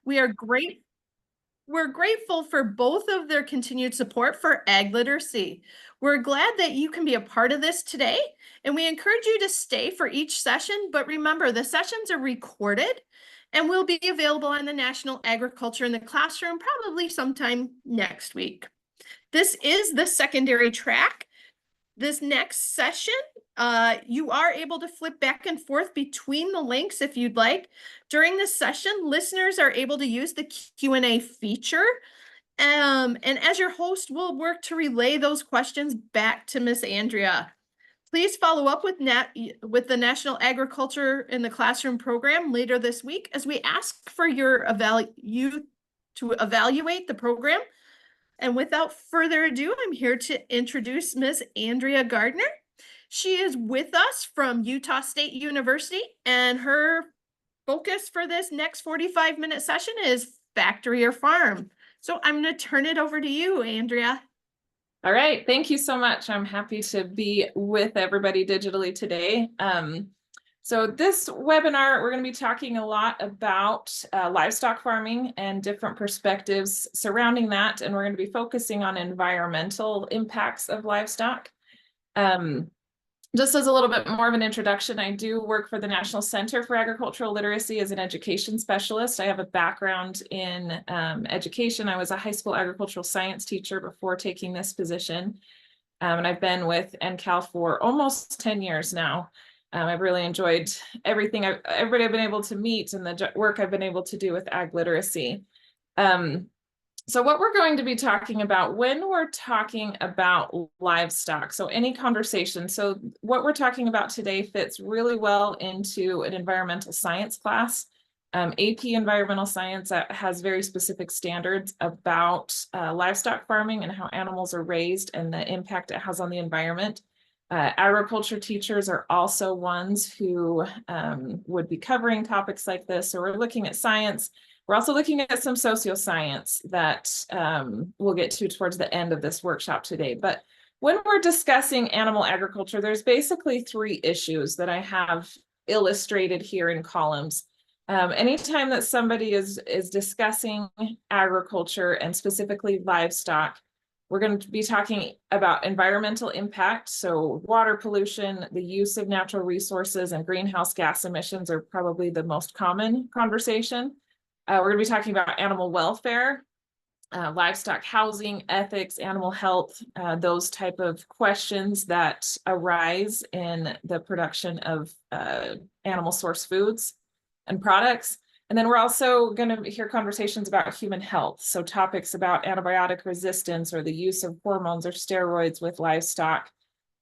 We are great. We're grateful for both of their continued support for ag literacy. We're glad that you can be a part of this today, and we encourage you to stay for each session. But remember, the sessions are recorded and will be available on the National Agriculture in the Classroom probably sometime next week. This is the secondary track. This next session, you are able to flip back and forth between the links if you'd like. During this session, listeners are able to use the Q&A feature. And as your host, we'll work to relay those questions back to Miss Andrea. Please follow up with the National Agriculture in the Classroom program later this week as we ask for you to evaluate the program. And without further ado, I'm here to introduce Miss Andrea Gardner. She is with us from Utah State University, and her focus for this next 45-minute session is factory or farm. So I'm going to turn it over to you, Andrea. All right, thank you so much. I'm happy to be with everybody digitally today. So this webinar, we're going to be talking a lot about livestock farming and different perspectives surrounding that, and we're going to be focusing on environmental impacts of livestock. Just as a little bit more of an introduction, I do work for the National Center for Agricultural Literacy as an education specialist. I have a background in education. I was a high school agricultural science teacher before taking this position. And I've been with NCAL for almost 10 years now. I've really enjoyed everybody I've been able to meet and the work I've been able to do with ag literacy. So what we're going to be talking about when we're talking about livestock, so any conversation, so what we're talking about today fits really well into an environmental science class. AP Environmental Science has very specific standards about livestock farming and how animals are raised and the impact it has on the environment. Agriculture teachers are also ones who would be covering topics like this. So we're looking at science. We're also looking at some socioscience that we'll get to towards the end of this workshop today. But when we're discussing animal agriculture, there's basically three issues that I have illustrated here in columns. Anytime that somebody is discussing agriculture and specifically livestock, we're going to be talking about environmental impact. So water pollution, the use of natural resources, and greenhouse gas emissions are probably the most common conversation. We're going to be talking about animal welfare, livestock housing, ethics, animal health, those type of questions that arise in the production of animal source foods and products. And then we're also going to hear conversations about human health. So topics about antibiotic resistance or the use of hormones or steroids with livestock,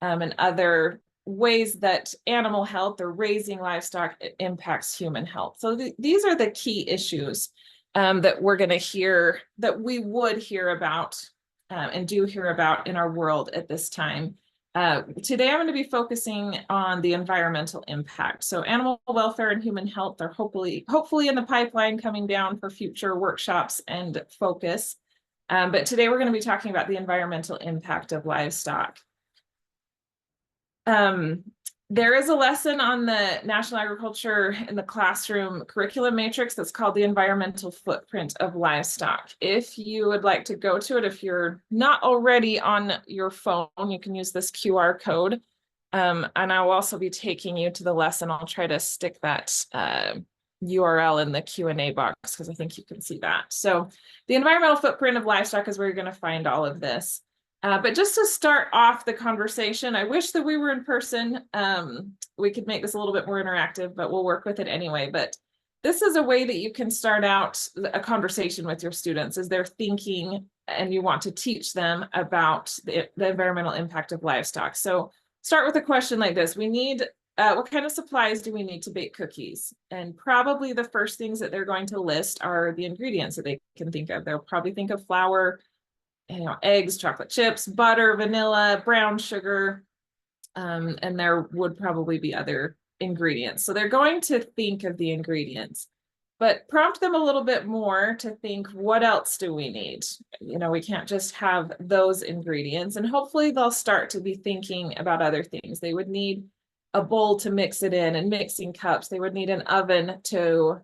and other ways that animal health or raising livestock impacts human health. So these are the key issues that we're going to hear, that we would hear about and do hear about in our world at this time. Today, I'm going to be focusing on the environmental impact. So animal welfare and human health are hopefully in the pipeline coming down for future workshops and focus. But today we're going to be talking about the environmental impact of livestock. There is a lesson on the National Agriculture in the Classroom curriculum matrix that's called the environmental footprint of livestock. If you would like to go to it, if you're not already on your phone, you can use this QR code. And I'll also be taking you to the lesson. I'll try to stick that URL in the Q&A box because I think you can see that. So the environmental footprint of livestock is where you're going to find all of this. But just to start off the conversation, I wish that we were in person. We could make this a little bit more interactive, but we'll work with it anyway. But this is a way that you can start out a conversation with your students as they're thinking and you want to teach them about the environmental impact of livestock. So start with a question like this. We need, what kind of supplies do we need to bake cookies? And probably the first things that they're going to list are the ingredients that they can think of. They'll probably think of flour, eggs, chocolate chips, butter, vanilla, brown sugar, and there would probably be other ingredients. So they're going to think of the ingredients, but prompt them a little bit more to think, what else do we need? We can't just have those ingredients, and hopefully they'll start to be thinking about other things. They would need a bowl to mix it in and mixing cups. They would need an oven to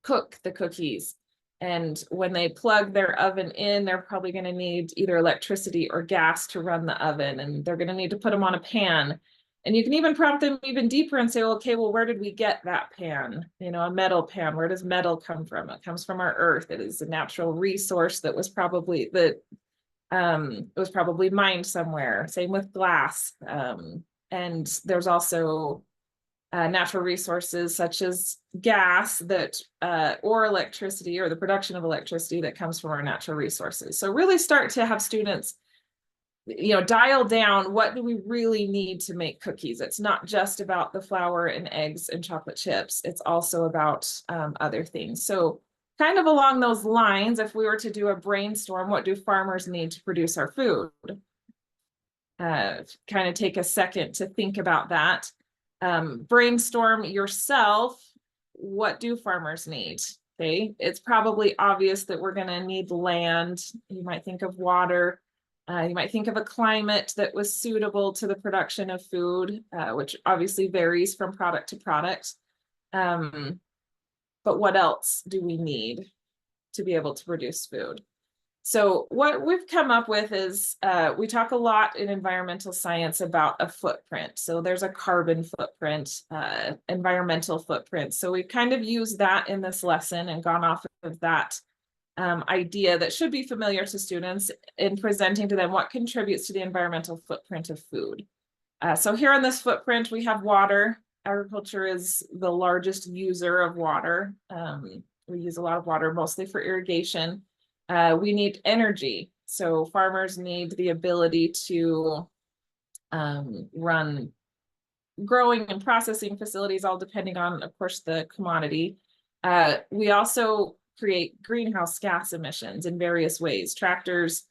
cook the cookies. And when they plug their oven in, they're probably going to need either electricity or gas to run the oven, and they're going to need to put them on a pan. And you can even prompt them even deeper and say, okay, well, where did we get that pan? You know, a metal pan. Where does metal come from? It comes from our earth. It is a natural resource that was probably it was probably mined somewhere. Same with glass. And there's also natural resources such as gas that or electricity, or the production of electricity that comes from our natural resources. So really start to have students, you know, dial down, what do we really need to make cookies? It's not just about the flour and eggs and chocolate chips. It's also about other things. So kind of along those lines, if we were to do a brainstorm, what do farmers need to produce our food? Kind of take a second to think about that. Brainstorm yourself, what do farmers need? Okay, it's probably obvious that we're going to need land. You might think of water. You might think of a climate that was suitable to the production of food, which obviously varies from product to product. But what else do we need to be able to produce food? So what we've come up with is, we talk a lot in environmental science about a footprint. So there's a carbon footprint, environmental footprint. So we've kind of used that in this lesson and gone off of that idea that should be familiar to students in presenting to them what contributes to the environmental footprint of food. So here on this footprint, we have water. Agriculture is the largest user of water. We use a lot of water, mostly for irrigation. We need energy. So farmers need the ability to run growing and processing facilities, all depending on, of course, the commodity. We also create greenhouse gas emissions in various ways. Tractors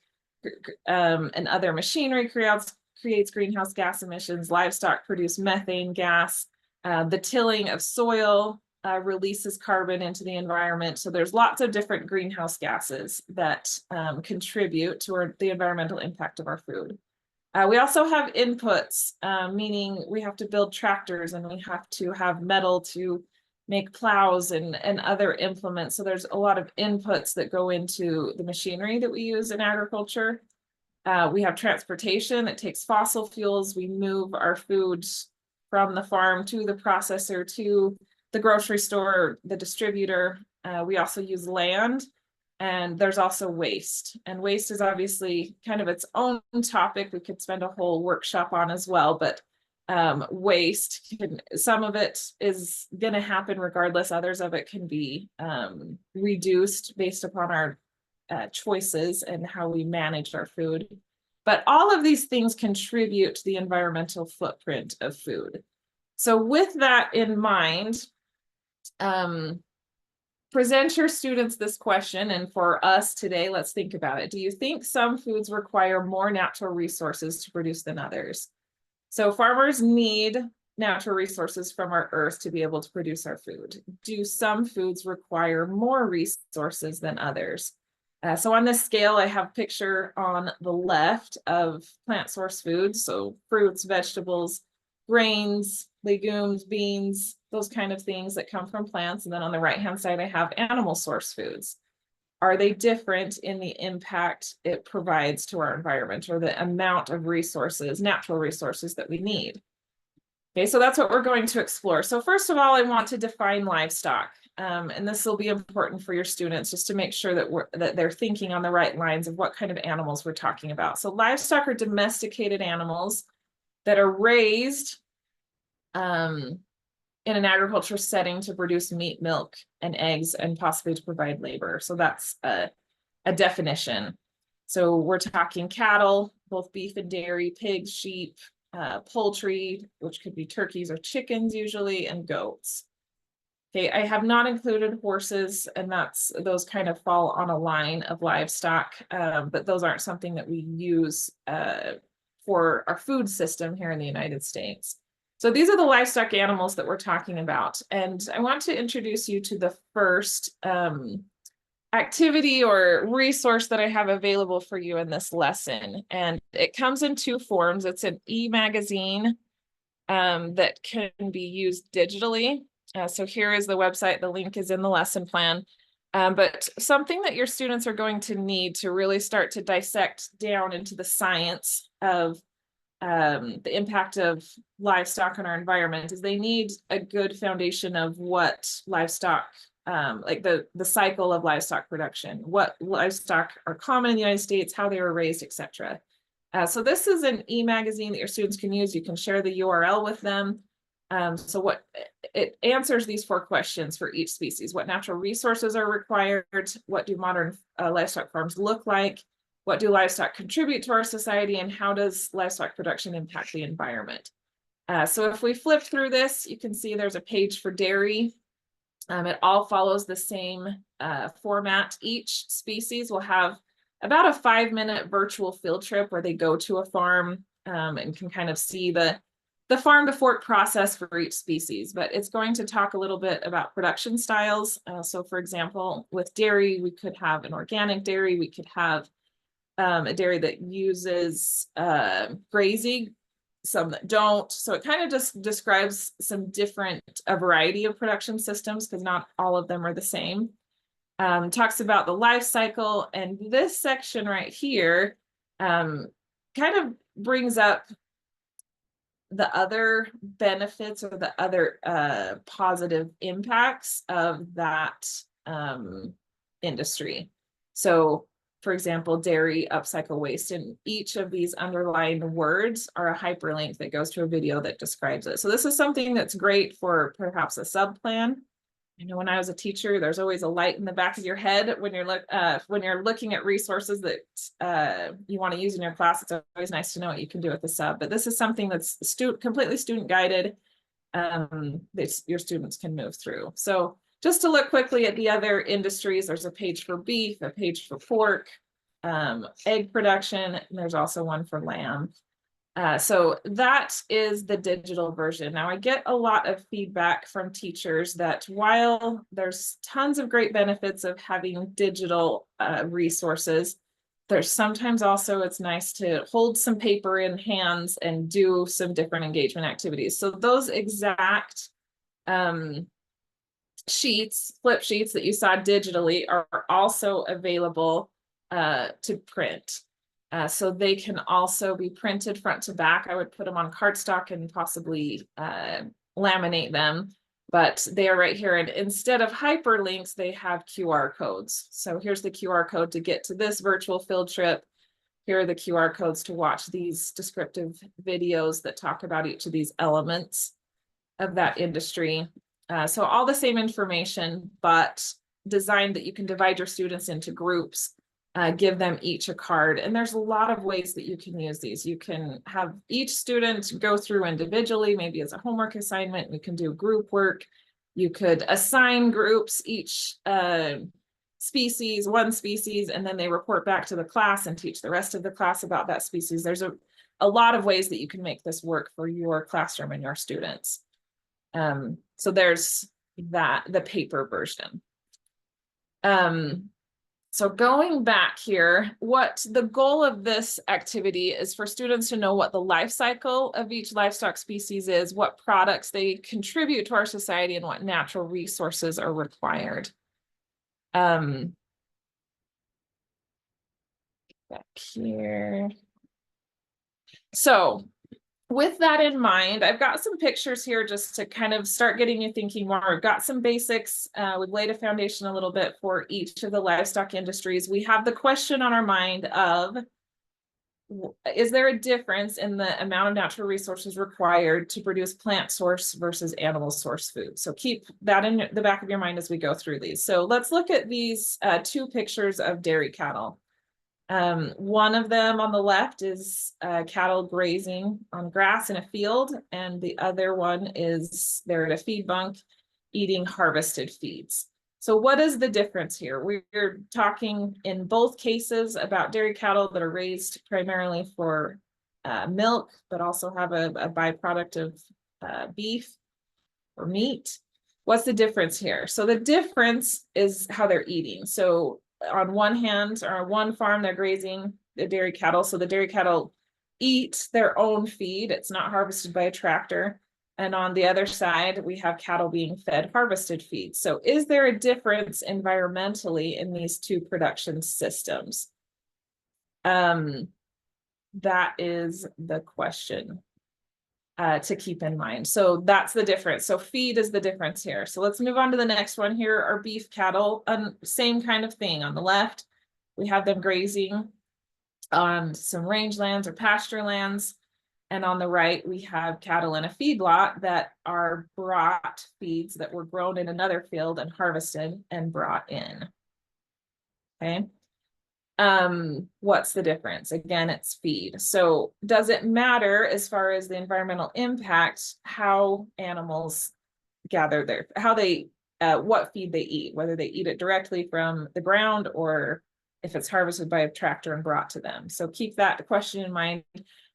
and other machinery creates greenhouse gas emissions. Livestock produce methane gas. The tilling of soil releases carbon into the environment. So there's lots of different greenhouse gases that contribute to the environmental impact of our food. We also have inputs, meaning we have to build tractors and we have to have metal to make plows and other implements. So there's a lot of inputs that go into the machinery that we use in agriculture. We have transportation that takes fossil fuels. We move our foods from the farm to the processor to the grocery store, the distributor. We also use land, and there's also waste. And waste is obviously kind of its own topic we could spend a whole workshop on as well, but waste, some of it is going to happen regardless. Others of it can be reduced based upon our choices and how we manage our food. But all of these things contribute to the environmental footprint of food. So with that in mind, present your students this question, and for us today, let's think about it. Do you think some foods require more natural resources to produce than others? So farmers need natural resources from our earth to be able to produce our food. Do some foods require more resources than others? So on this scale, I have a picture on the left of plant source foods, so fruits, vegetables, grains, legumes, beans, those kind of things that come from plants. And then on the right-hand side, I have animal source foods. Are they different in the impact it provides to our environment, or the amount of resources, natural resources that we need? Okay, so that's what we're going to explore. So first of all, I want to define livestock. And this will be important for your students just to make sure that they're thinking on the right lines of what kind of animals we're talking about. So livestock are domesticated animals that are raised in an agriculture setting to produce meat, milk, and eggs, and possibly to provide labor. So that's a definition. So we're talking cattle, both beef and dairy, pigs, sheep, poultry, which could be turkeys or chickens usually, and goats. Okay, I have not included horses, and those kind of fall on a line of livestock, but those aren't something that we use for our food system here in the United States. So these are the livestock animals that we're talking about. And I want to introduce you to the first activity or resource that I have available for you in this lesson. And it comes in two forms. It's an e-magazine that can be used digitally, So here is the website. The link is in the lesson plan. But something that your students are going to need to really start to dissect down into the science of the impact of livestock on our environment is they need a good foundation of what livestock, like the cycle of livestock production, what livestock are common in the United States, how they were raised, etc. So this is an e-magazine that your students can use. You can share the URL with them. So what it answers these 4 questions for each species. What natural resources are required? What do modern livestock farms look like? What do livestock contribute to our society? And how does livestock production impact the environment? So if we flip through this, you can see there's a page for dairy. It all follows the same format. Each species will have about a 5-minute virtual field trip where they go to a farm and can kind of see the farm to fork process for each species, but it's going to talk a little bit about production styles. So for example, with dairy, we could have an organic dairy, we could have a dairy that uses grazing, some that don't. So it kind of just describes some a variety of production systems because not all of them are the same. Talks about the life cycle, and this section right here kind of brings up the other benefits or the other positive impacts of that industry. So for example, dairy upcycle waste, and each of these underlined words are a hyperlink that goes to a video that describes it. So this is something that's great for perhaps a sub-plan. I know when I was a teacher, there's always a light in the back of your head when you're looking at resources that you want to use in your class. It's always nice to know what you can do with the sub. But this is something that's completely student guided that your students can move through. So just to look quickly at the other industries, there's a page for beef, a page for pork, egg production, and there's also one for lamb. So that is the digital version. Now I get a lot of feedback from teachers that while there's tons of great benefits of having digital resources, there's sometimes also it's nice to hold some paper in hands and do some different engagement activities. So those exact flip sheets that you saw digitally are also available to print. So they can also be printed front to back. I would put them on cardstock and possibly laminate them, but they are right here. And instead of hyperlinks, they have QR codes. So here's the QR code to get to this virtual field trip. Here are the QR codes to watch these descriptive videos that talk about each of these elements of that industry. So all the same information, but designed that you can divide your students into groups, give them each a card. And there's a lot of ways that you can use these. You can have each student go through individually, maybe as a homework assignment. You can do group work. You could assign groups, each one species, and then they report back to the class and teach the rest of the class about that species. There's a lot of ways that you can make this work for your classroom and your students. So there's the paper version. So going back here, what the goal of this activity is for students to know what the life cycle of each livestock species is, what products they contribute to our society, and what natural resources are required. Back here. So with that in mind, I've got some pictures here just to kind of start getting you thinking more. We've got some basics. We've laid a foundation a little bit for each of the livestock industries. We have the question on our mind of, is there a difference in the amount of natural resources required to produce plant source versus animal source food? So keep that in the back of your mind as we go through these. So let's look at these 2 pictures of dairy cattle. One of them on the left is cattle grazing on grass in a field, and the other one is they're at a feed bunk eating harvested feeds. So what is the difference here? We're talking in both cases about dairy cattle that are raised primarily for milk, but also have a byproduct of beef or meat. What's the difference here? So the difference is how they're eating. So on one hand, or on one farm, they're grazing the dairy cattle. So the dairy cattle eat their own feed. It's not harvested by a tractor. And on the other side, we have cattle being fed harvested feed. So is there a difference environmentally in these two production systems? That is the question to keep in mind. So that's the difference. So feed is the difference here. So let's move on to the next one. Here are beef cattle, same kind of thing. On the left, we have them grazing on some rangelands or pasture lands. And on the right, we have cattle in a feedlot that are brought feeds that were grown in another field and harvested and brought in. Okay. What's the difference? Again, it's feed. So does it matter as far as the environmental impact, how animals gather their, how they, what feed they eat, whether they eat it directly from the ground or if it's harvested by a tractor and brought to them. So keep that question in mind.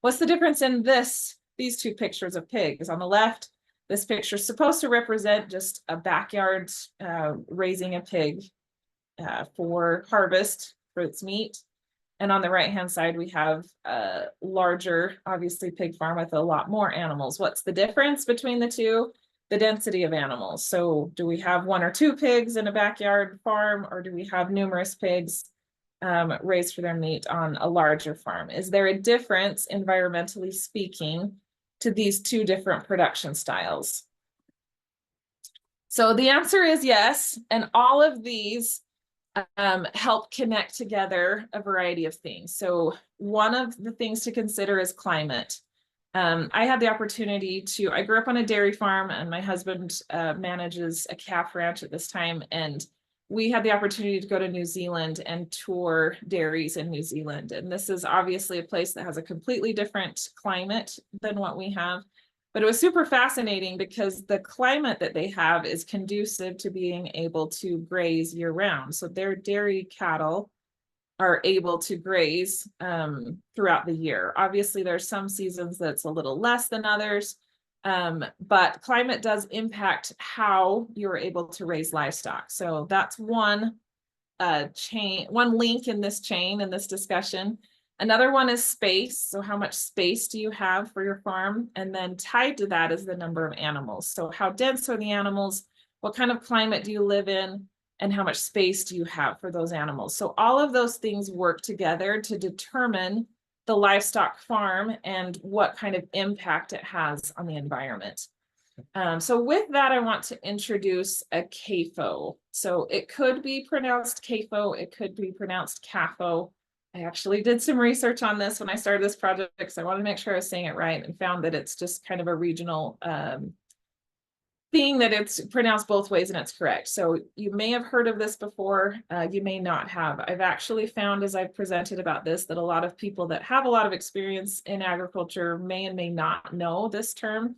What's the difference in these two pictures of pigs? On the left, this picture is supposed to represent just a backyard raising a pig for harvest for its meat. And on the right-hand side, we have a larger, obviously, pig farm with a lot more animals. What's the difference between the two? The density of animals. So do we have 1 or 2 pigs in a backyard farm, or do we have numerous pigs raised for their meat on a larger farm? Is there a difference, environmentally speaking, to these two different production styles? So the answer is yes, and all of these help connect together a variety of things. So one of the things to consider is climate. I had the opportunity I grew up on a dairy farm, and my husband manages a calf ranch at this time. And we had the opportunity to go to New Zealand and tour dairies in New Zealand. And this is obviously a place that has a completely different climate than what we have. But it was super fascinating because the climate that they have is conducive to being able to graze year round. So their dairy cattle are able to graze throughout the year. Obviously, there's some seasons that's a little less than others, but climate does impact how you're able to raise livestock. So that's one link in this chain, in this discussion. Another one is space. So how much space do you have for your farm? And then tied to that is the number of animals. So how dense are the animals? What kind of climate do you live in? And how much space do you have for those animals? So all of those things work together to determine the livestock farm and what kind of impact it has on the environment. So with that, I want to introduce a CAFO. So it could be pronounced CAFO, it could be pronounced CAFO. I actually did some research on this when I started this project because I wanted to make sure I was saying it right, and found that it's just kind of a regional thing that it's pronounced both ways and it's correct. So you may have heard of this before, you may not have. I've actually found as I've presented about this that a lot of people that have a lot of experience in agriculture may and may not know this term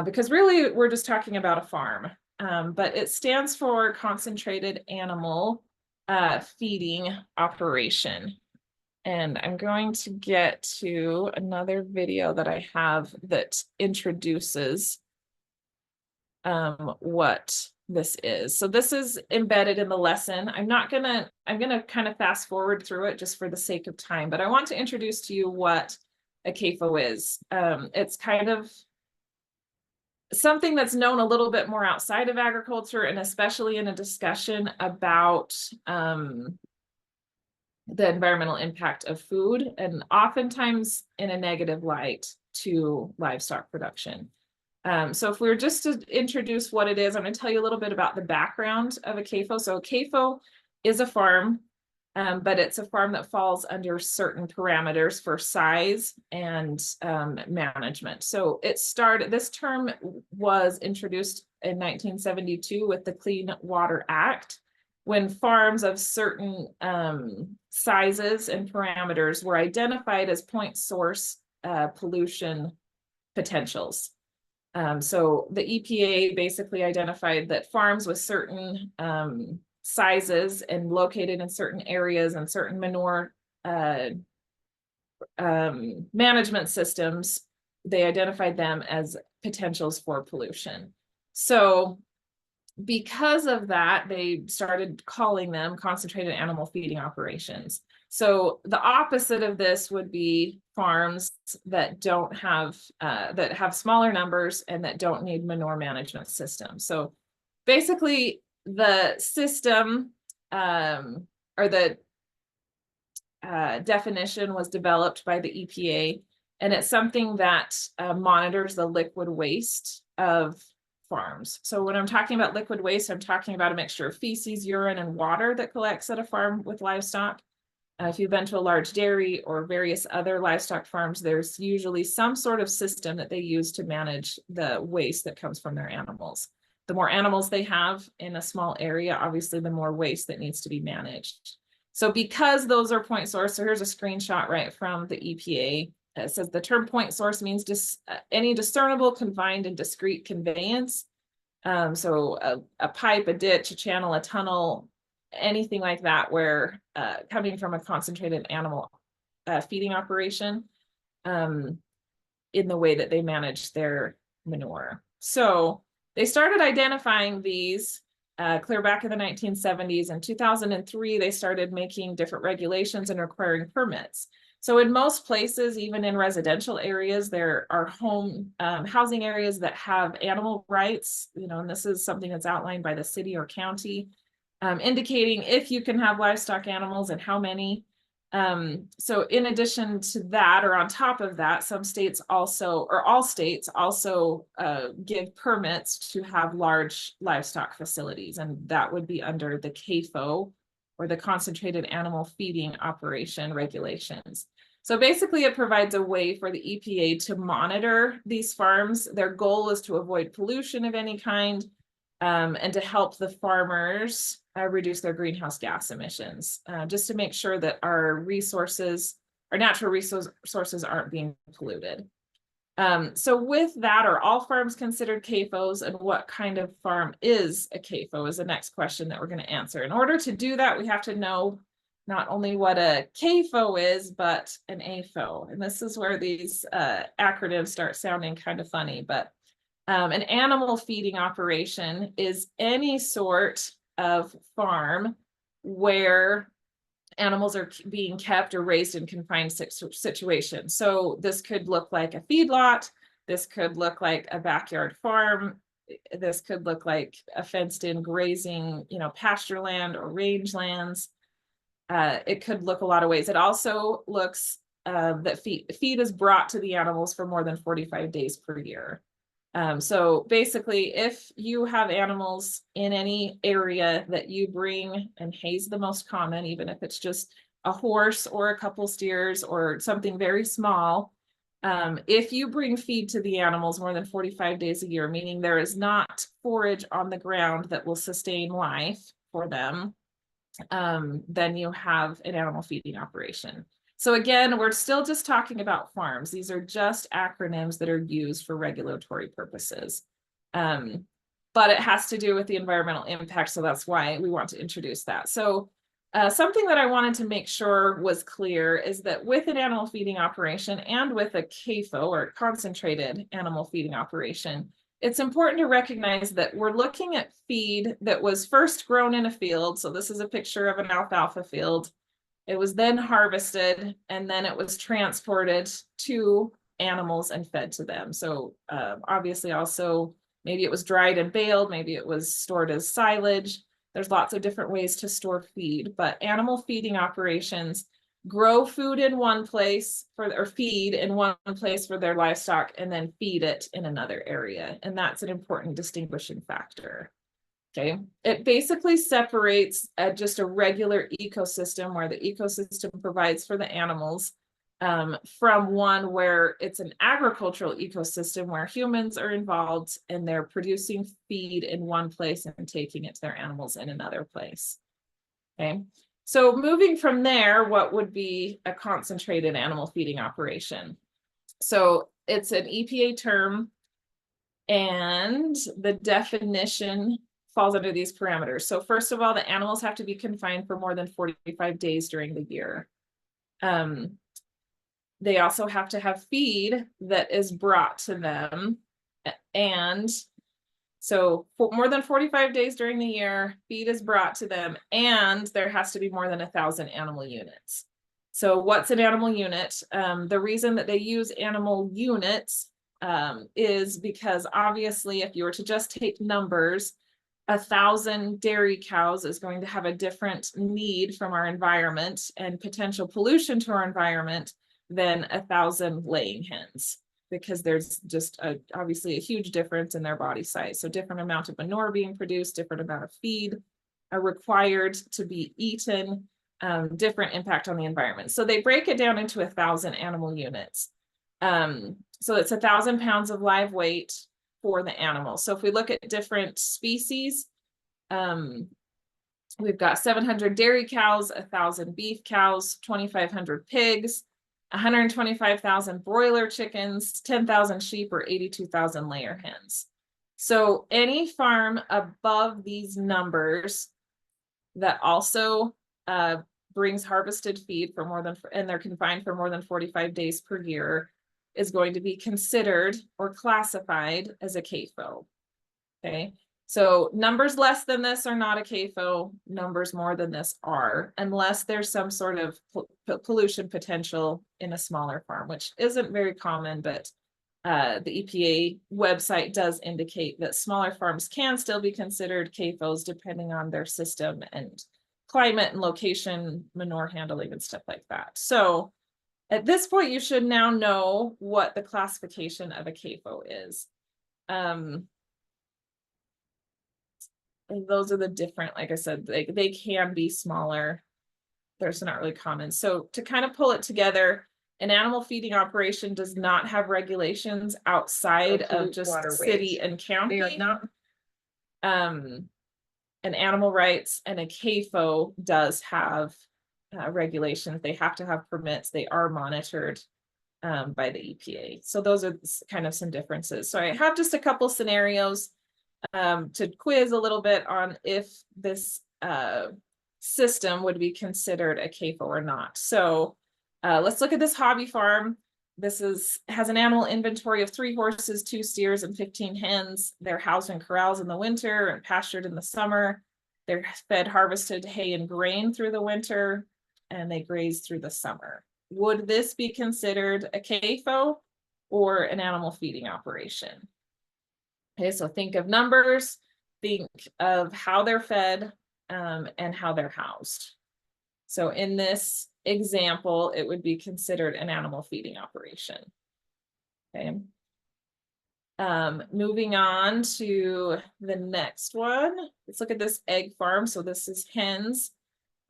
because really we're just talking about a farm, but it stands for concentrated animal feeding operation. And I'm going to get to another video that I have that introduces what this is. So this is embedded in the lesson. I'm gonna kind of fast forward through it just for the sake of time, but I want to introduce to you what a CAFO is. It's kind of something that's known a little bit more outside of agriculture, and especially in a discussion about the environmental impact of food, and oftentimes in a negative light to livestock production. So if we were just to introduce what it is, I'm going to tell you a little bit about the background of a CAFO. So a CAFO is a farm, but it's a farm that falls under certain parameters for size and management. So this term was introduced in 1972 with the Clean Water Act, when farms of certain sizes and parameters were identified as point source pollution potentials. So the EPA basically identified that farms with certain sizes and located in certain areas and certain manure management systems, they identified them as potentials for pollution. So because of that, they started calling them concentrated animal feeding operations. So the opposite of this would be farms that don't have that have smaller numbers and that don't need manure management systems. So basically, the system or the definition was developed by the EPA, and it's something that monitors the liquid waste of farms. So when I'm talking about liquid waste, I'm talking about a mixture of feces, urine, and water that collects at a farm with livestock. If you've been to a large dairy or various other livestock farms, there's usually some sort of system that they use to manage the waste that comes from their animals. The more animals they have in a small area, obviously the more waste that needs to be managed. So because those are point source, so here's a screenshot right from the EPA. It says the term point source means any discernible, confined, and discrete conveyance. So a pipe, a ditch, a channel, a tunnel, anything like that, where coming from a concentrated animal feeding operation in the way that they manage their manure. So they started identifying these clear back in the 1970s. In 2003, they started making different regulations and requiring permits. So in most places, even in residential areas, there are home housing areas that have animal rights, and this is something that's outlined by the city or county, indicating if you can have livestock animals and how many. So in addition to that, or on top of that, some states also, or all states also give permits to have large livestock facilities, and that would be under the CAFO, or the Concentrated Animal Feeding Operation regulations. So basically it provides a way for the EPA to monitor these farms. Their goal is to avoid pollution of any kind, and to help the farmers reduce their greenhouse gas emissions, just to make sure that our natural resources aren't being polluted. So with that, are all farms considered CAFOs, and what kind of farm is a CAFO is the next question that we're going to answer. In order to do that, we have to know not only what a CAFO is, but an AFO. And this is where these acronyms start sounding kind of funny, but an animal feeding operation is any sort of farm where animals are being kept or raised in confined situations. So this could look like a feedlot. This could look like a backyard farm. This could look like a fenced in grazing, pasture land or range lands. It could look a lot of ways. It also looks that feed is brought to the animals for more than 45 days per year. So basically, if you have animals in any area that you bring, and hay is the most common, even if it's just a horse or a couple steers or something very small, if you bring feed to the animals more than 45 days a year, meaning there is not forage on the ground that will sustain life for them, then you have an animal feeding operation. So again, we're still just talking about farms. These are just acronyms that are used for regulatory purposes. But it has to do with the environmental impact, so that's why we want to introduce that. So something that I wanted to make sure was clear is that with an animal feeding operation and with a CAFO, or concentrated animal feeding operation, it's important to recognize that we're looking at feed that was first grown in a field. So this is a picture of an alfalfa field. It was then harvested, and then it was transported to animals and fed to them. So obviously also, maybe it was dried and baled, maybe it was stored as silage. There's lots of different ways to store feed, but animal feeding operations grow food in one place or feed in one place for their livestock, and then feed it in another area. And that's an important distinguishing factor. Okay, it basically separates just a regular ecosystem where the ecosystem provides for the animals from one where it's an agricultural ecosystem where humans are involved and they're producing feed in one place and taking it to their animals in another place. Okay, so moving from there, what would be a concentrated animal feeding operation? So it's an EPA term, and the definition falls under these parameters. So first of all, the animals have to be confined for more than 45 days during the year. They also have to have feed that is brought to them, and So for more than 45 days during the year, feed is brought to them, and there has to be more than 1,000 animal units. So what's an animal unit? The reason that they use animal units is because obviously if you were to just take numbers, 1,000 dairy cows is going to have a different need from our environment and potential pollution to our environment than 1,000 laying hens, because there's just obviously a huge difference in their body size. So different amount of manure being produced, different amount of feed are required to be eaten, different impact on the environment. So they break it down into 1,000 animal units. So it's 1,000 pounds of live weight for the animal. So if we look at different species, we've got 700 dairy cows, 1,000 beef cows, 2,500 pigs, 125,000 broiler chickens, 10,000 sheep, or 82,000 layer hens. So any farm above these numbers that also brings harvested feed for more than, and they're confined for more than 45 days per year, is going to be considered or classified as a CAFO. Okay, so numbers less than this are not a CAFO, numbers more than this are, unless there's some sort of pollution potential in a smaller farm, which isn't very common, but the EPA website does indicate that smaller farms can still be considered CAFOs depending on their system and climate and location, manure handling and stuff like that. So at this point, you should now know what the classification of a CAFO is. And those are the different, like I said, they can be smaller. They're not really common. So to kind of pull it together, an animal feeding operation does not have regulations outside of just city and county. They are not. An animal rights and a CAFO does have regulations. They have to have permits. They are monitored by the EPA. So those are kind of some differences. So I have just a couple scenarios to quiz a little bit on if this system would be considered a CAFO or not. So let's look at this hobby farm. This has an animal inventory of 3 horses, 2 steers, and 15 hens. They're housed in corrals in the winter and pastured in the summer. They're fed harvested hay and grain through the winter, and they graze through the summer. Would this be considered a CAFO or an animal feeding operation? Okay, so think of numbers, think of how they're fed, and how they're housed. So in this example, it would be considered an animal feeding operation. Okay. Moving on to the next one. Let's look at this egg farm. So this is hens.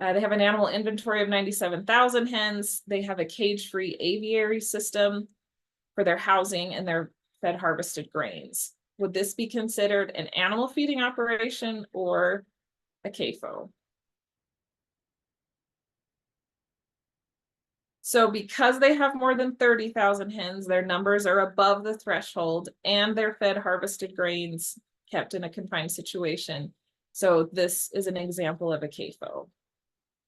They have an animal inventory of 97,000 hens. They have a cage-free aviary system for their housing, and they're fed harvested grains. Would this be considered an animal feeding operation or a CAFO? So because they have more than 30,000 hens, their numbers are above the threshold, and they're fed harvested grains kept in a confined situation. So this is an example of a CAFO.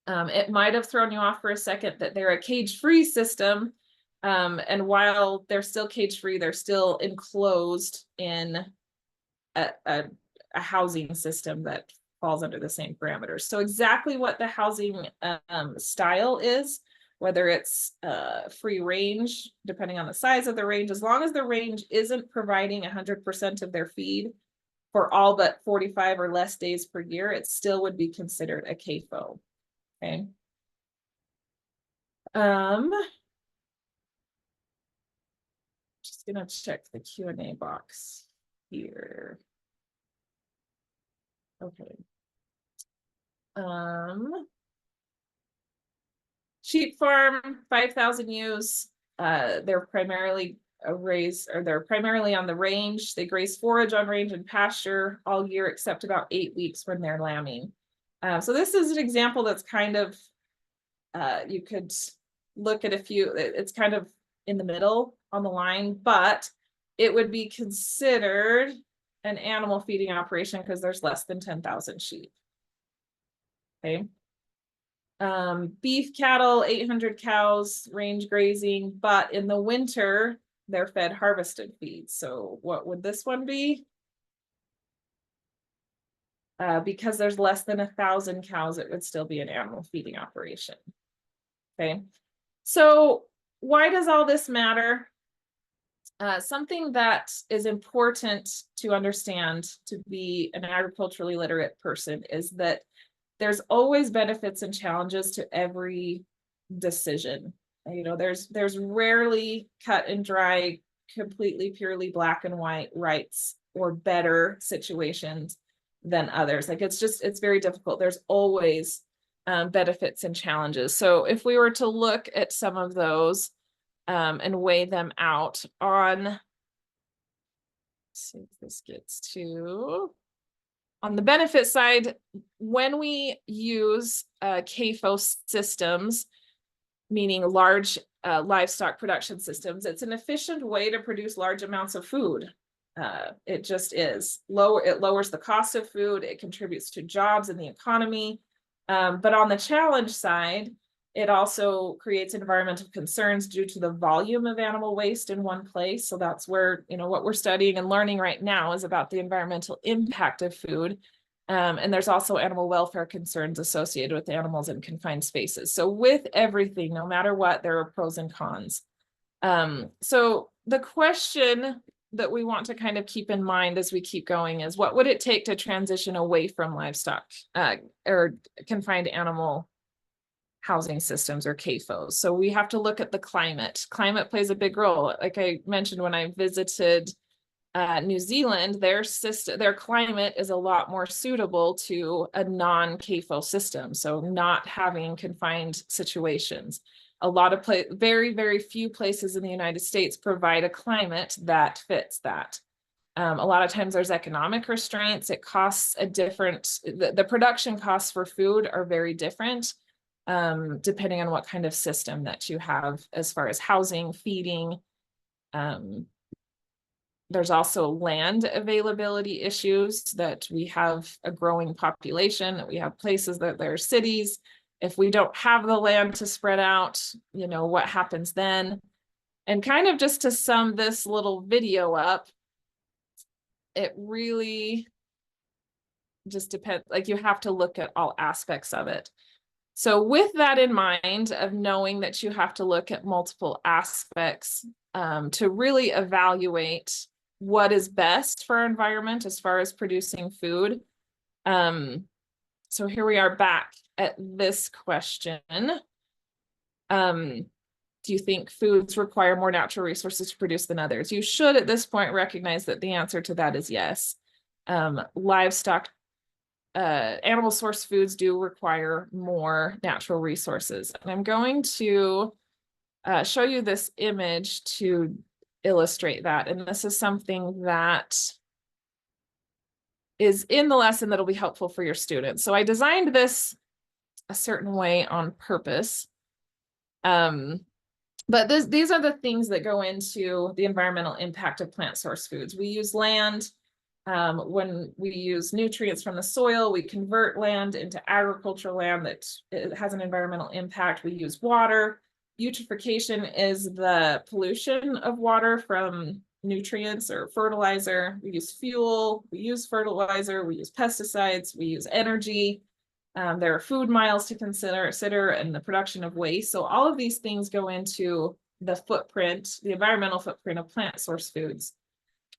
It might have thrown you off for a second that they're a cage-free system. And while they're still cage-free, they're still enclosed in a housing system that falls under the same parameters. So exactly what the housing style is, whether it's free range, depending on the size of the range, as long as the range isn't providing 100% of their feed for all but 45 or less days per year, it still would be considered a CAFO. Okay. Just gonna check the Q&A box here. Okay. Sheep farm, 5,000 ewes. They're primarily they're primarily on the range. They graze forage on range and pasture all year except about 8 weeks when they're lambing. So this is an example that's kind of, you could look at a few, it's kind of in the middle on the line, but it would be considered an animal feeding operation because there's less than 10,000 sheep. Okay. Beef cattle, 800 cows, range grazing, but in the winter, they're fed harvested feed. So what would this one be? because there's less than 1,000 cows, it would still be an animal feeding operation. Okay, so why does all this matter? Something that is important to understand to be an agriculturally literate person is that there's always benefits and challenges to every decision. You know, there's rarely cut and dry, completely purely black and white rights or better situations than others. Like it's very difficult. There's always benefits and challenges. So if we were to look at some of those and weigh them out on, let's see if this gets to, on the benefit side, when we use CAFO systems, meaning large livestock production systems, it's an efficient way to produce large amounts of food. It just is. It lowers the cost of food, it contributes to jobs in the economy. But on the challenge side, it also creates environmental concerns due to the volume of animal waste in one place. So that's where, you know, what we're studying and learning right now is about the environmental impact of food. And there's also animal welfare concerns associated with animals in confined spaces. So with everything, no matter what, there are pros and cons. So the question that we want to kind of keep in mind as we keep going is, what would it take to transition away from livestock or confined animal housing systems, or CAFOs? So we have to look at the climate. Climate plays a big role. Like I mentioned, when I visited New Zealand, their climate is a lot more suitable to a non-CAFO system. So not having confined situations. A lot of very, very few places in the United States provide a climate that fits that. A lot of times there's economic restraints. It costs a different, the production costs for food are very different, depending on what kind of system that you have as far as housing, feeding. There's also land availability issues, that we have a growing population, that we have places that there are cities. If we don't have the land to spread out, you know, what happens then? And kind of just to sum this little video up, it really just depends, like you have to look at all aspects of it. So with that in mind, of knowing that you have to look at multiple aspects to really evaluate what is best for our environment as far as producing food. So here we are back at this question. Do you think foods require more natural resources to produce than others? You should at this point recognize that the answer to that is yes. Livestock, animal source foods do require more natural resources. And I'm going to show you this image to illustrate that. And this is something that is in the lesson that'll be helpful for your students. So I designed this a certain way on purpose. But these are the things that go into the environmental impact of plant source foods. We use land. When we use nutrients from the soil, we convert land into agricultural land that it has an environmental impact. We use water. Eutrophication is the pollution of water from nutrients or fertilizer. We use fuel, we use fertilizer, we use pesticides, we use energy. There are food miles to consider and the production of waste. So all of these things go into the footprint, the environmental footprint of plant source foods.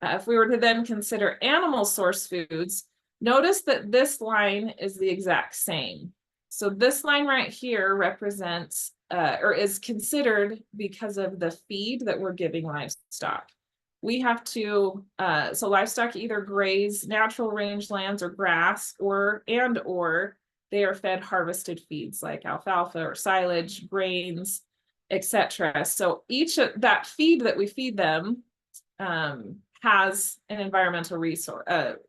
If we were to then consider animal source foods, notice that this line is the exact same. So this line right here represents or is considered because of the feed that we're giving livestock. We have to, so livestock either graze natural rangelands or grass, or they are fed harvested feeds like alfalfa or silage, grains, etc. So each of that feed that we feed them has an environmental resource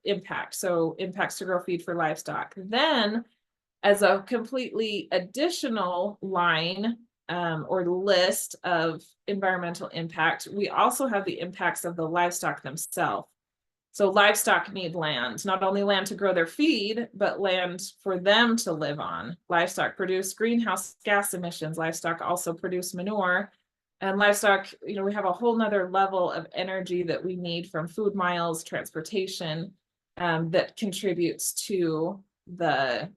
impact. So impacts to grow feed for livestock. Then as a completely additional line or list of environmental impact, we also have the impacts of the livestock themselves. So livestock need land, not only land to grow their feed, but land for them to live on. Livestock produce greenhouse gas emissions. Livestock also produce manure. And livestock, you know, we have a whole nother level of energy that we need from food miles, transportation. that contributes to the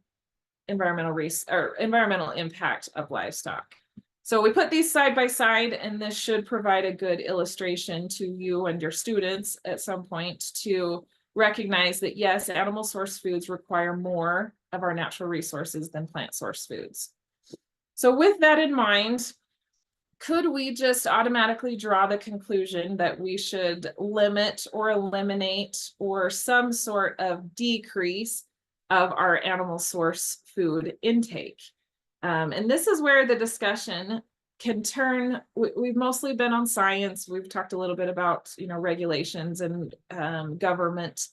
environmental impact of livestock. So we put these side by side, and this should provide a good illustration to you and your students at some point to recognize that yes, animal source foods require more of our natural resources than plant source foods. So with that in mind, could we just automatically draw the conclusion that we should limit or eliminate or some sort of decrease of our animal source food intake? And this is where the discussion can turn. We've mostly been on science. We've talked a little bit about, regulations and government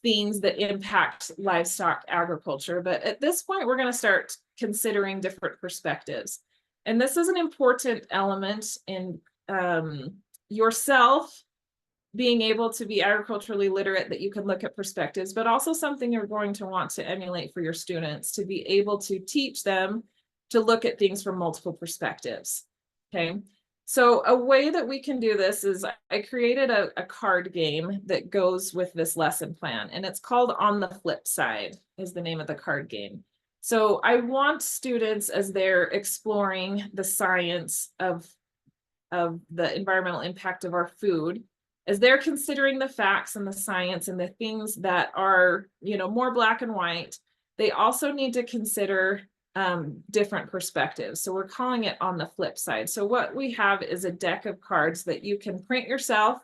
things that impact livestock agriculture. But at this point, we're going to start considering different perspectives. And this is an important element in yourself being able to be agriculturally literate, that you can look at perspectives, but also something you're going to want to emulate for your students, to be able to teach them to look at things from multiple perspectives. Okay, so a way that we can do this is I created a card game that goes with this lesson plan, and it's called On the Flip Side is the name of the card game. So I want students, as they're exploring the science of the environmental impact of our food, as they're considering the facts and the science and the things that are, more black and white, they also need to consider different perspectives. So we're calling it On the Flip Side. So what we have is a deck of cards that you can print yourself,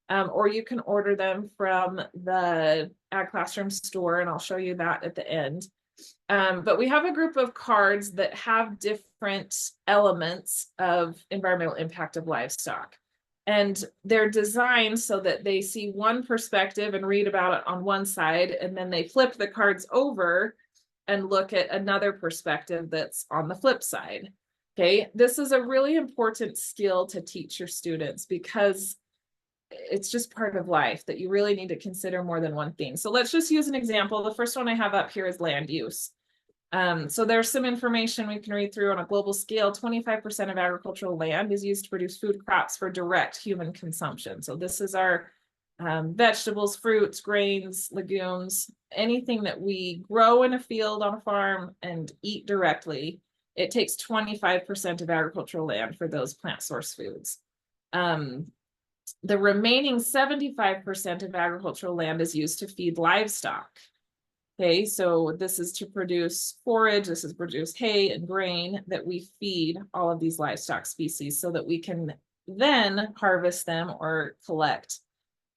or you can order them from the Ag Classroom store, and I'll show you that at the end. But we have a group of cards that have different elements of environmental impact of livestock. And they're designed so that they see one perspective and read about it on one side, and then they flip the cards over and look at another perspective that's on the flip side. Okay, this is a really important skill to teach your students, because it's just part of life that you really need to consider more than one thing. So let's just use an example. The first one I have up here is land use. So there's some information we can read through. On a global scale, 25% of agricultural land is used to produce food crops for direct human consumption. So this is our vegetables, fruits, grains, legumes, anything that we grow in a field on a farm and eat directly. It takes 25% of agricultural land for those plant source foods. The remaining 75% of agricultural land is used to feed livestock. Okay, so this is to produce forage, this is produce hay and grain that we feed all of these livestock species, so that we can then harvest them or collect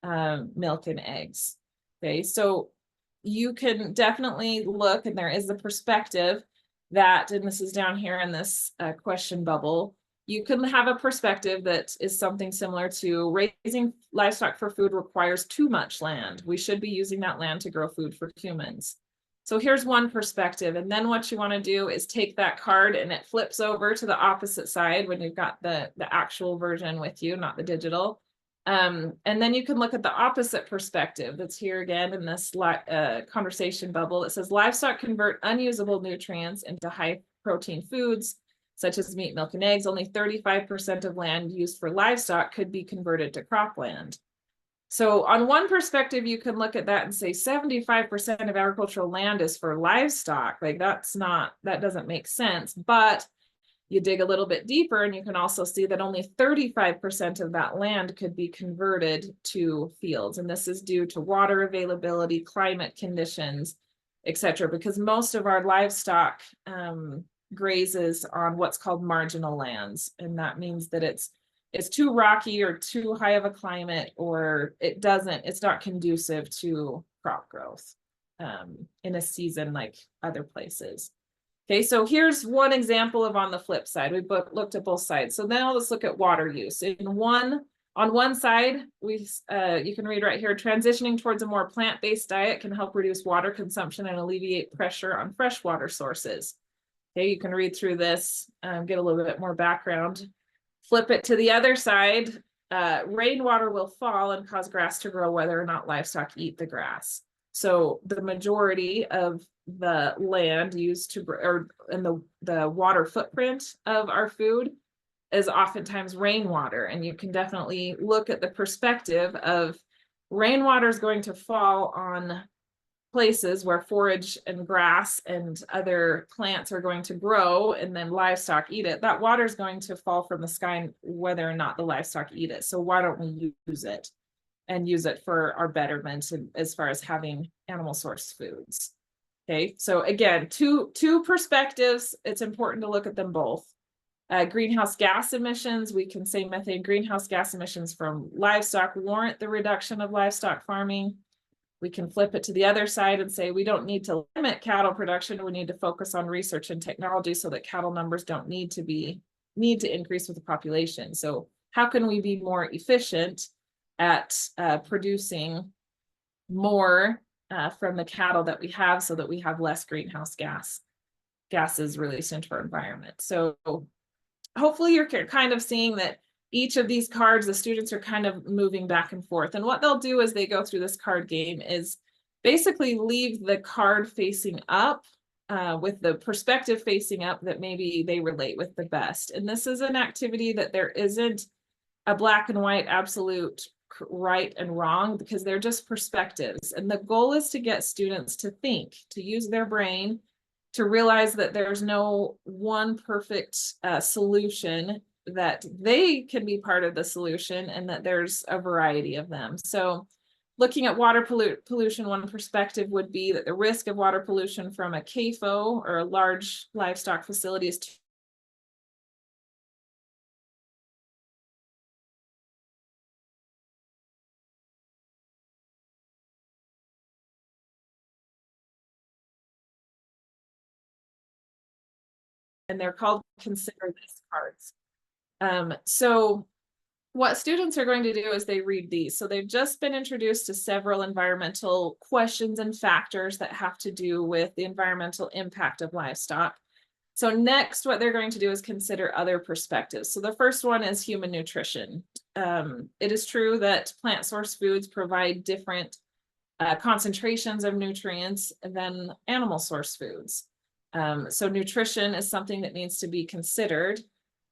milk and eggs. Okay, so you can definitely look, and there is the perspective that, and this is down here in this question bubble, you can have a perspective that is something similar to raising livestock for food requires too much land. We should be using that land to grow food for humans. So here's one perspective. And then what you want to do is take that card, and it flips over to the opposite side when you've got the actual version with you, not the digital. And then you can look at the opposite perspective that's here again in this conversation bubble. It says livestock convert unusable nutrients into high protein foods, such as meat, milk, and eggs. Only 35% of land used for livestock could be converted to cropland. So on one perspective, you can look at that and say 75% of agricultural land is for livestock. Like that doesn't make sense. But you dig a little bit deeper, and you can also see that only 35% of that land could be converted to fields. And this is due to water availability, climate conditions, etc., because most of our livestock grazes on what's called marginal lands. And that means that it's too rocky or too high of a climate, or it's not conducive to crop growth in a season like other places. Okay, so here's one example of On the Flip Side. We looked at both sides. So now let's look at water use. On one side, you can read right here, transitioning towards a more plant-based diet can help reduce water consumption and alleviate pressure on freshwater sources. Okay, you can read through this, get a little bit more background. Flip it to the other side. Rainwater will fall and cause grass to grow whether or not livestock eat the grass. So the majority of the land used and the water footprint of our food is oftentimes rainwater. And you can definitely look at the perspective of rainwater is going to fall on places where forage and grass and other plants are going to grow and then livestock eat it, that water is going to fall from the sky whether or not the livestock eat it. So why don't we use it and use it for our betterment as far as having animal source foods? Okay, so again, two perspectives. It's important to look at them both. Greenhouse gas emissions, we can say methane greenhouse gas emissions from livestock warrant the reduction of livestock farming. We can flip it to the other side and say we don't need to limit cattle production. We need to focus on research and technology so that cattle numbers don't need to increase with the population. So how can we be more efficient at producing more from the cattle that we have so that we have less greenhouse gases released into our environment? So hopefully you're kind of seeing that each of these cards, the students are kind of moving back and forth. And what they'll do as they go through this card game is basically leave the card facing up with the perspective facing up that maybe they relate with the best. And this is an activity that there isn't a black and white absolute right and wrong, because they're just perspectives. And the goal is to get students to think, to use their brain, to realize that there's no one perfect solution, that they can be part of the solution, and that there's a variety of them. So looking at water pollution, one perspective would be that the risk of water pollution from a CAFO or a large livestock facility is and they're called consider this cards. So what students are going to do is they read these. So they've just been introduced to several environmental questions and factors that have to do with the environmental impact of livestock. So next, what they're going to do is consider other perspectives. So the first one is human nutrition. It is true that plant source foods provide different concentrations of nutrients than animal source foods. So nutrition is something that needs to be considered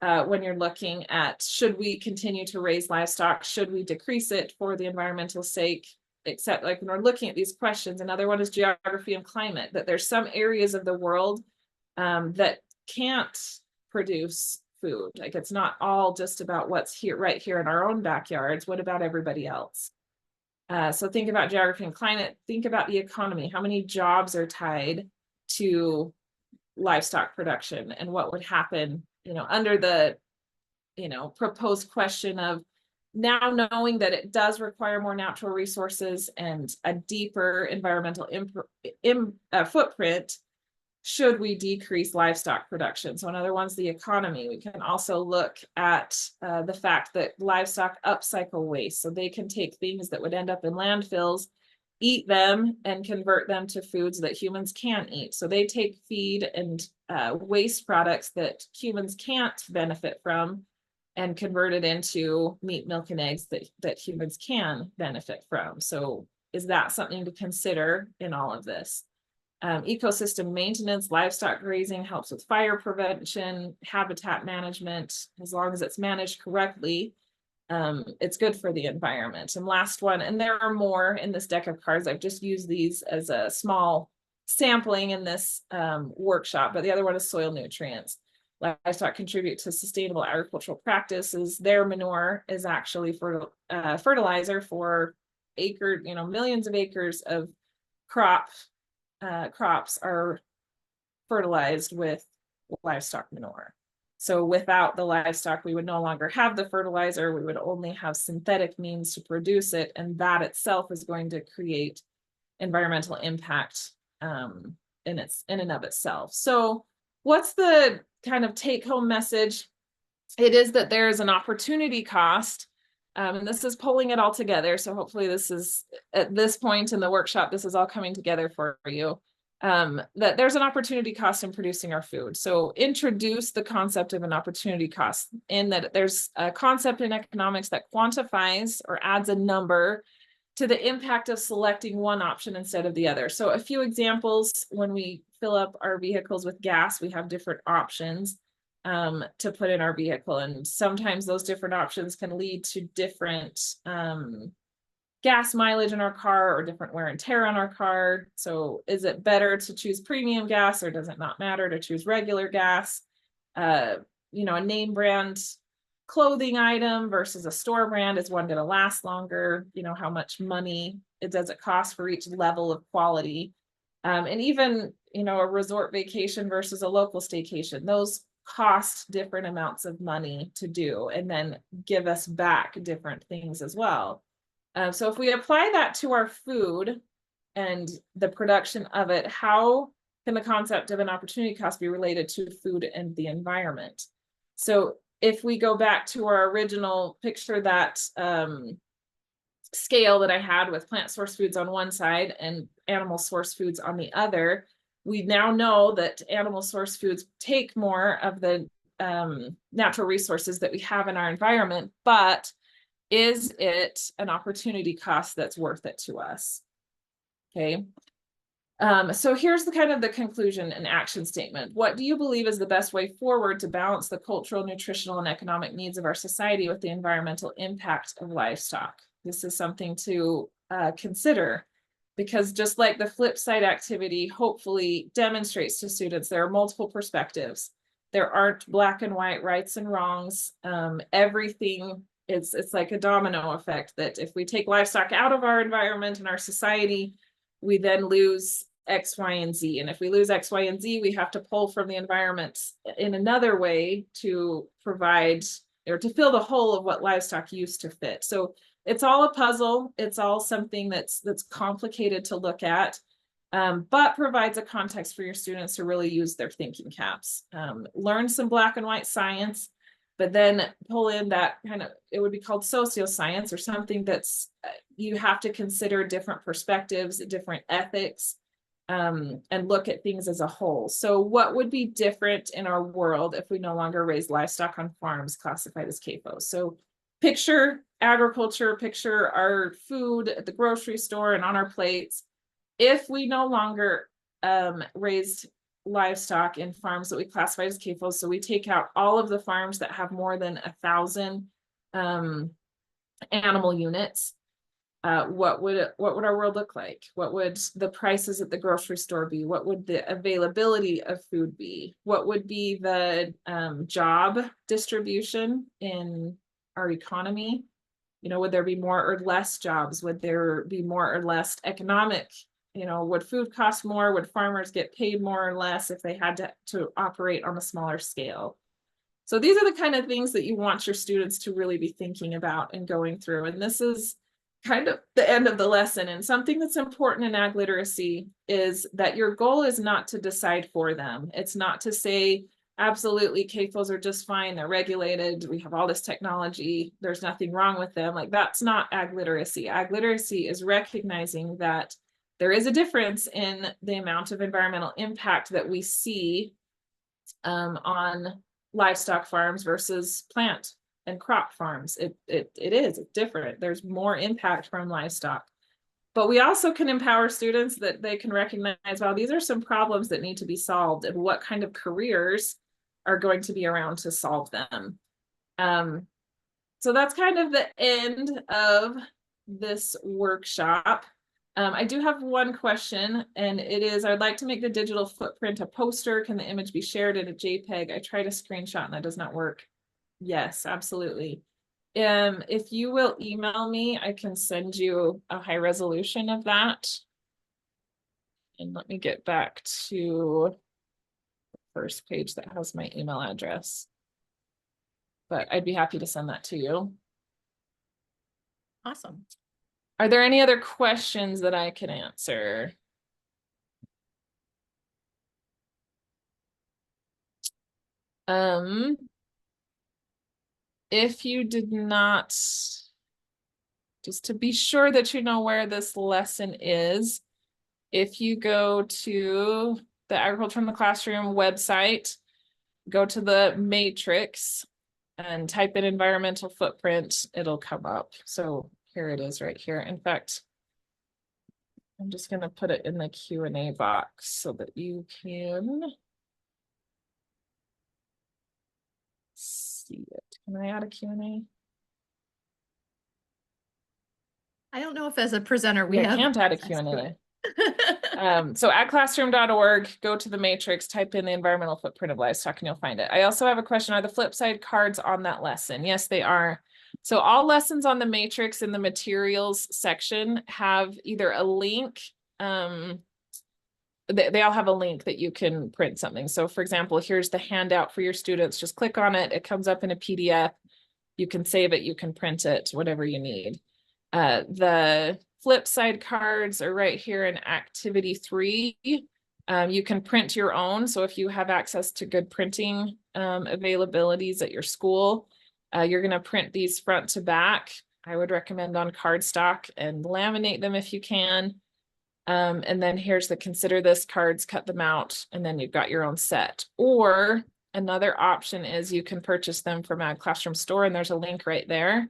when you're looking at, should we continue to raise livestock? Should we decrease it for the environmental sake? Except like when we're looking at these questions, another one is geography and climate, that there's some areas of the world that can't produce food. Like it's not all just about what's here, right here in our own backyards. What about everybody else? So think about geography and climate, think about the economy. How many jobs are tied to livestock production, and what would happen, under the, proposed question of now knowing that it does require more natural resources and a deeper environmental footprint. Should we decrease livestock production? So another one's the economy. We can also look at the fact that livestock upcycle waste. So they can take things that would end up in landfills, eat them, and convert them to foods that humans can't eat. So they take feed and waste products that humans can't benefit from and convert it into meat, milk, and eggs that humans can benefit from. So is that something to consider in all of this? Ecosystem maintenance, livestock grazing helps with fire prevention, habitat management. As long as it's managed correctly, it's good for the environment. And last one, and there are more in this deck of cards. I've just used these as a small sampling in this workshop, but the other one is soil nutrients. Livestock contribute to sustainable agricultural practices. Their manure is actually fertilizer for millions of acres of crops are fertilized with livestock manure. So without the livestock, we would no longer have the fertilizer. We would only have synthetic means to produce it. And that itself is going to create environmental impact in and of itself. So what's the kind of take home message? It is that there is an opportunity cost. And this is pulling it all together. So hopefully this is, at this point in the workshop, this is all coming together for you. That there's an opportunity cost in producing our food. So introduce the concept of an opportunity cost, in that there's a concept in economics that quantifies or adds a number to the impact of selecting one option instead of the other. So a few examples: when we fill up our vehicles with gas, we have different options to put in our vehicle. And sometimes those different options can lead to different gas mileage in our car or different wear and tear on our car. So is it better to choose premium gas, or does it not matter to choose regular gas? You know, a name brand clothing item versus a store brand, is one going to last longer? You know, how much money does it cost for each level of quality? And even, you know, a resort vacation versus a local staycation, those cost different amounts of money to do and then give us back different things as well. So if we apply that to our food and the production of it, how can the concept of an opportunity cost be related to food and the environment? So if we go back to our original picture, that scale that I had with plant source foods on one side and animal source foods on the other, we now know that animal source foods take more of the natural resources that we have in our environment, but is it an opportunity cost that's worth it to us? Okay. So here's the kind of the conclusion and action statement. What do you believe is the best way forward to balance the cultural, nutritional, and economic needs of our society with the environmental impact of livestock? This is something to consider, because just like the flip side activity hopefully demonstrates to students, there are multiple perspectives. There aren't black and white rights and wrongs. Everything it's like a domino effect, that if we take livestock out of our environment and our society, we then lose X, Y, and Z. And if we lose X, Y, and Z, we have to pull from the environment in another way to provide or to fill the hole of what livestock used to fit. So it's all a puzzle. It's all something that's complicated to look at, but provides a context for your students to really use their thinking caps. Learn some black and white science, but then pull in that kind of, it would be called socioscience, or something that's, you have to consider different perspectives, different ethics, and look at things as a whole. So what would be different in our world if we no longer raise livestock on farms classified as CAFO? So picture agriculture, picture our food at the grocery store and on our plates. If we no longer raised livestock in farms that we classify as CAFOs, so we take out all of the farms that have more than 1,000 animal units, what would our world look like? What would the prices at the grocery store be? What would the availability of food be? What would be the job distribution in our economy? You know, would there be more or less jobs? Would there be more or less economic? You know, would food cost more? Would farmers get paid more or less if they had to operate on a smaller scale? So these are the kind of things that you want your students to really be thinking about and going through. And this is kind of the end of the lesson. And something that's important in ag literacy is that your goal is not to decide for them. It's not to say, absolutely, CAFOs are just fine, they're regulated, we have all this technology, there's nothing wrong with them. Like, that's not ag literacy. Ag literacy is recognizing that there is a difference in the amount of environmental impact that we see on livestock farms versus plant and crop farms. It is different. There's more impact from livestock. But we also can empower students that they can recognize, well, these are some problems that need to be solved, and what kind of careers are going to be around to solve them. So that's kind of the end of this workshop. I do have one question, and it is, I'd like to make the digital footprint a poster. Can the image be shared in a JPEG? I tried a screenshot and that does not work. Yes, absolutely. If you will email me, I can send you a high resolution of that. And let me get back to the first page that has my email address. But I'd be happy to send that to you. Awesome. Are there any other questions that I can answer? If you did not, just to be sure that you know where this lesson is, if you go to the Agriculture in the Classroom website, go to the matrix and type in environmental footprint, it'll come up. So here it is right here. In fact, I'm just going to put it in the Q&A box so that you can see it. Can I add a Q&A? I don't know if as a presenter we Yeah, have. can't add a access to Q&A. it. So at classroom.org, go to the matrix, type in the environmental footprint of livestock, and you'll find it. I also have a question. Are the flip side cards on that lesson? Yes, they are. So all lessons on the matrix in the materials section have either a link. They all have a link that you can print something. So for example, here's the handout for your students. Just click on it. It comes up in a PDF. You can save it. You can print it, whatever you need. The flip side cards are right here in activity 3. You can print your own. So if you have access to good printing availabilities at your school, you're going to print these front to back. I would recommend on cardstock and laminate them if you can. And then here's the consider this cards, cut them out, and then you've got your own set. Or another option is you can purchase them from Ag Classroom Store, and there's a link right there.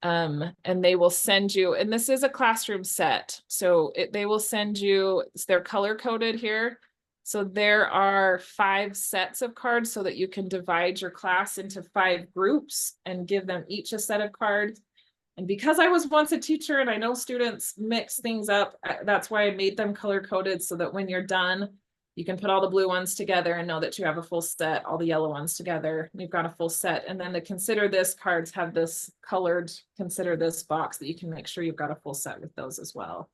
And they will send you, and this is a classroom set. So they will send you, they're color coded here. So there are 5 sets of cards so that you can divide your class into 5 groups and give them each a set of cards. And because I was once a teacher and I know students mix things up, that's why I made them color coded so that when you're done, you can put all the blue ones together and know that you have a full set, all the yellow ones together, and you've got a full set. And then the consider this cards have this colored consider this box that you can make sure you've got a full set with those as well.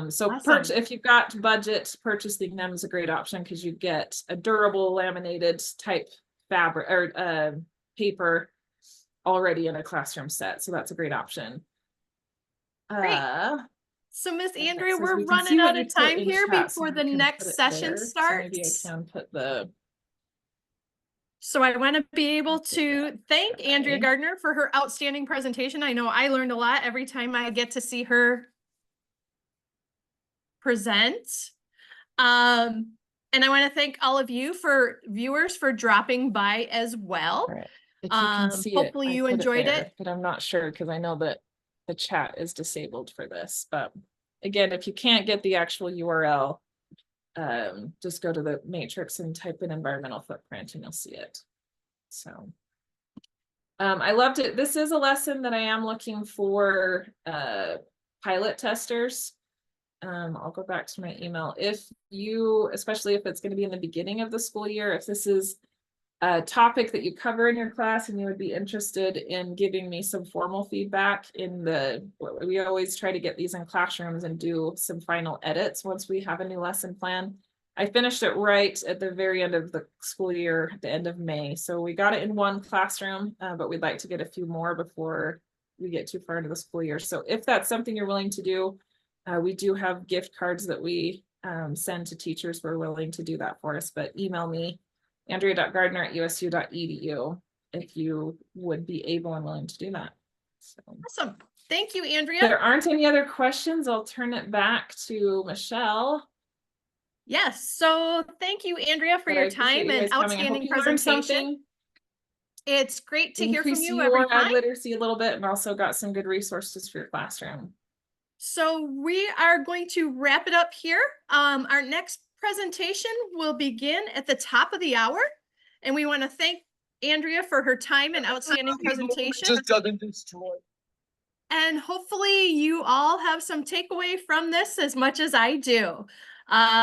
So Awesome. if you've got budget, purchasing them is a great option because you get a durable laminated type fabric or paper already in a classroom set. So that's a great option. Great. So Miss Okay, Andrea, so we're we can see running what out you of put time in here chat, so before I the can next put it session there. So maybe I starts. can put the. So I want to be able to thank Andrea Okay. Gardner for her outstanding presentation. I know I learned a lot every time I get to see her present. And I want to thank all of you viewers for dropping by as well. All right. If you can see it, Hopefully I you put enjoyed there, it. but I'm not sure because I know that the chat is disabled for this. But again, if you can't get the actual URL, just go to the matrix and type in environmental footprint and you'll see it. So I loved it. This is a lesson that I am looking for pilot testers. I'll go back to my email. If you, especially if it's going to be in the beginning of the school year, if this is a topic that you cover in your class and you would be interested in giving me some formal feedback we always try to get these in classrooms and do some final edits once we have a new lesson plan. I finished it right at the very end of the school year, at the end of May. So we got it in one classroom, but we'd like to get a few more before we get too far into the school year. So if that's something you're willing to do, we do have gift cards that we send to teachers who are willing to do that for us, but email me, andrea.gardner@usu.edu, if you would be able and willing to do that. So, Awesome. Thank you, Andrea. if there aren't any other questions, I'll turn it back to Michelle. Yes. So thank you, Andrea, for your time and outstanding presentation. It's great to hear from you every time. Ag literacy a little bit and also got some good resources for your classroom. So we are going to wrap it up here. Our next presentation will begin at the top of the hour. And we want to thank Andrea for her time and outstanding presentation. Just doesn't destroy. And hopefully you all have some takeaway from this as much as I do.